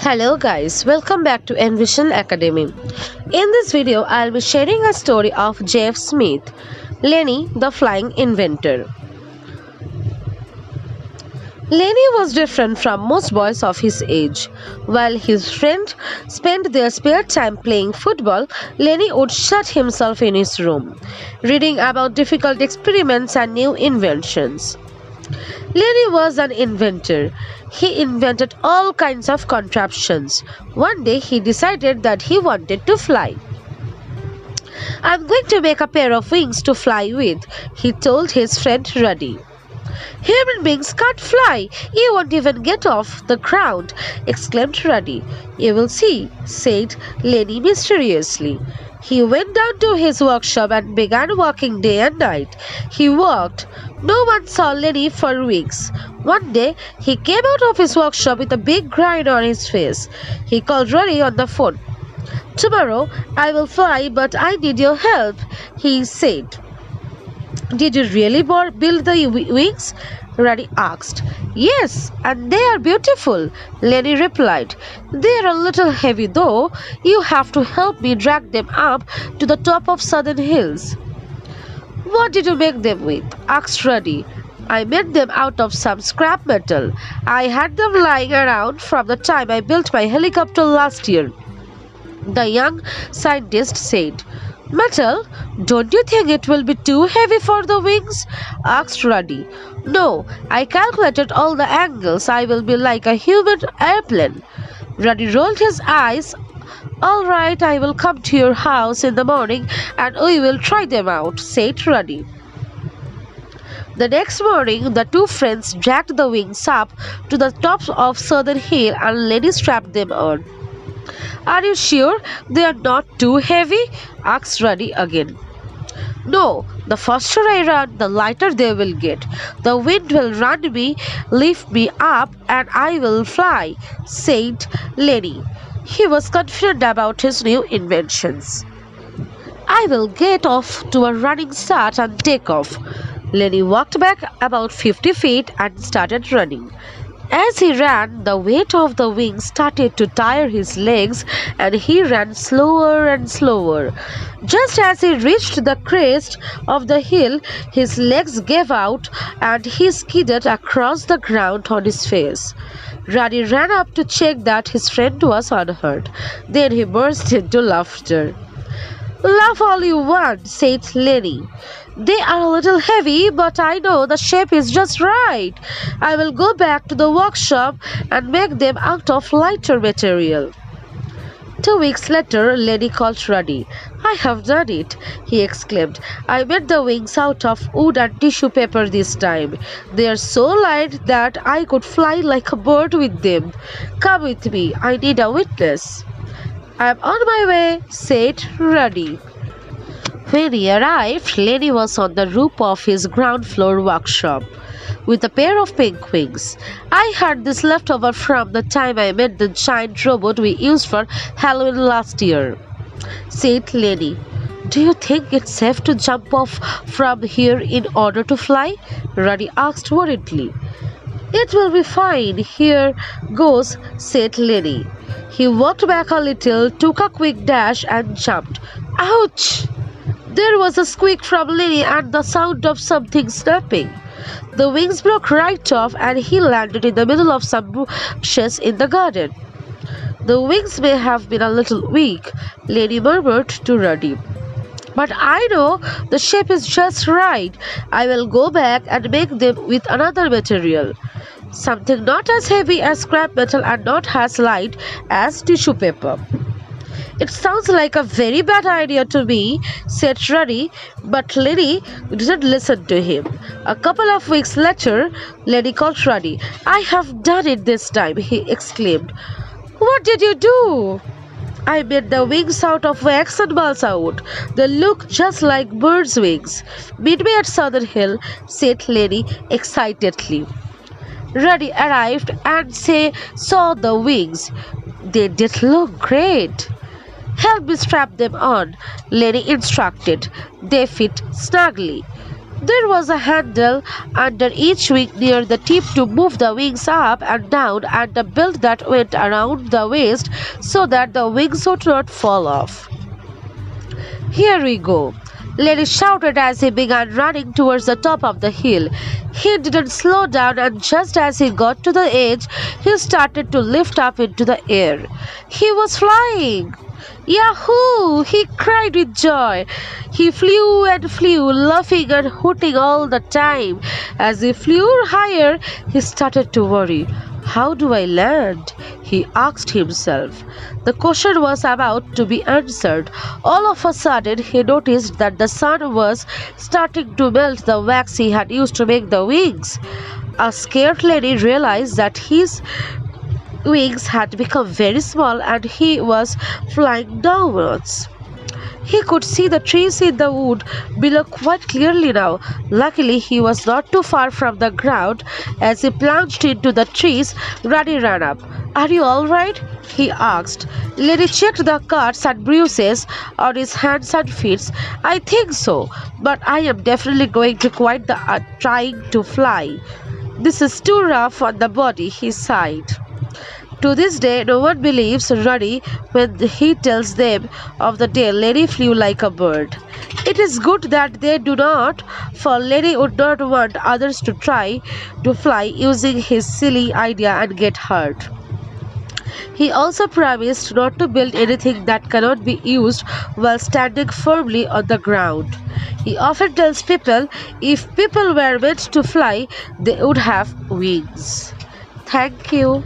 Hello guys, welcome back to Envision Academy. In this video, I'll be sharing a story of Jeff Smith, Lenny the Flying Inventor. Lenny was different from most boys of his age. While his friends spent their spare time playing football, Lenny would shut himself in his room, reading about difficult experiments and new inventions. Lenny was an inventor. He invented all kinds of contraptions. One day he decided that he wanted to fly. "I'm going to make a pair of wings to fly with," he told his friend Ruddy. "Human beings can't fly. You won't even get off the ground," exclaimed Ruddy. "You will see," said Lenny mysteriously. He went down to his workshop and began working day and night. He worked. No one saw Lenny for weeks. One day, he came out of his workshop with a big grin on his face. He called Ruddy on the phone. "Tomorrow, I will fly, but I need your help," he said. "Did you really build the wings?" Ruddy asked. "Yes, and they are beautiful," Lenny replied. "They are a little heavy though. You have to help me drag them up to the top of Southern Hills." "What did you make them with?" asked Ruddy. "I made them out of some scrap metal. I had them lying around from the time I built my helicopter last year," the young scientist said. "Metal? Don't you think it will be too heavy for the wings?" asked Ruddy. "No, I calculated all the angles. I will be like a human airplane." Ruddy rolled his eyes. "All right, I will come to your house in the morning and we will try them out," said Ruddy. The next morning, the two friends dragged the wings up to the top of Southern Hill and Lenny strapped them on. "Are you sure they are not too heavy?" asked Ruddy again. "No, the faster I run, the lighter they will get. The wind will lift me up, and I will fly," said Lenny. He was confident about his new inventions. "I will get off to a running start and take off." Lenny walked back about 50 feet and started running. As he ran, the weight of the wings started to tire his legs and he ran slower and slower. Just as he reached the crest of the hill, his legs gave out and he skidded across the ground on his face. Ruddy ran up to check that his friend was unhurt. Then he burst into laughter. "Laugh all you want," said Lenny. "They are a little heavy, but I know the shape is just right. I will go back to the workshop and make them out of lighter material." 2 weeks later, Lenny called Ruddy. "I have done it," he exclaimed. "I made the wings out of wood and tissue paper this time. They are so light that I could fly like a bird with them. Come with me. I need a witness." "I am on my way," said Ruddy. When he arrived, Lenny was on the roof of his ground floor workshop with a pair of pink wings. "I had this left over from the time I made the giant robot we used for Halloween last year," said Lenny. "Do you think it's safe to jump off from here in order to fly?" Ruddy asked worriedly. "It will be fine. Here goes," said Lenny. He walked back a little, took a quick dash and jumped. Ouch! There was a squeak from Lenny and the sound of something snapping. The wings broke right off and he landed in the middle of some bushes in the garden. "The wings may have been a little weak," Lenny murmured to Ruddy. "But I know the shape is just right. I will go back and make them with another material. Something not as heavy as scrap metal and not as light as tissue paper." "It sounds like a very bad idea to me," said Ruddy, but Lenny didn't listen to him. A couple of weeks later, Lenny called Ruddy. "I have done it this time," he exclaimed. "What did you do?" "I made the wings out of wax and balsa wood. They look just like birds' wings. Meet me at Southern Hill," said Lenny excitedly. Ruddy arrived and saw the wings. They did look great. "Help me strap them on," Lenny instructed. "They fit snugly." There was a handle under each wing near the tip to move the wings up and down, and a belt that went around the waist so that the wings would not fall off. "Here we go," Lenny shouted as he began running towards the top of the hill. He didn't slow down, and just as he got to the edge, he started to lift up into the air. He was flying! "Yahoo!" he cried with joy. He flew and flew, laughing and hooting all the time. As he flew higher, he started to worry. "How do I land?" he asked himself. The question was about to be answered. All of a sudden, he noticed that the sun was starting to melt the wax he had used to make the wings. A scared Lenny realized that his wings had become very small and he was flying downwards. He could see the trees in the wood below quite clearly now. Luckily, he was not too far from the ground. As he plunged into the trees, Ruddy ran up. "Are you all right?" he asked. Lenny checked the cuts and bruises on his hands and feet. "I think so, but I am definitely going to quit the trying to fly. This is too rough on the body," he sighed. To this day, no one believes Ruddy when he tells them of the day Lenny flew like a bird. It is good that they do not, for Lenny would not want others to try to fly using his silly idea and get hurt. He also promised not to build anything that cannot be used while standing firmly on the ground. He often tells people if people were meant to fly, they would have wings. Thank you.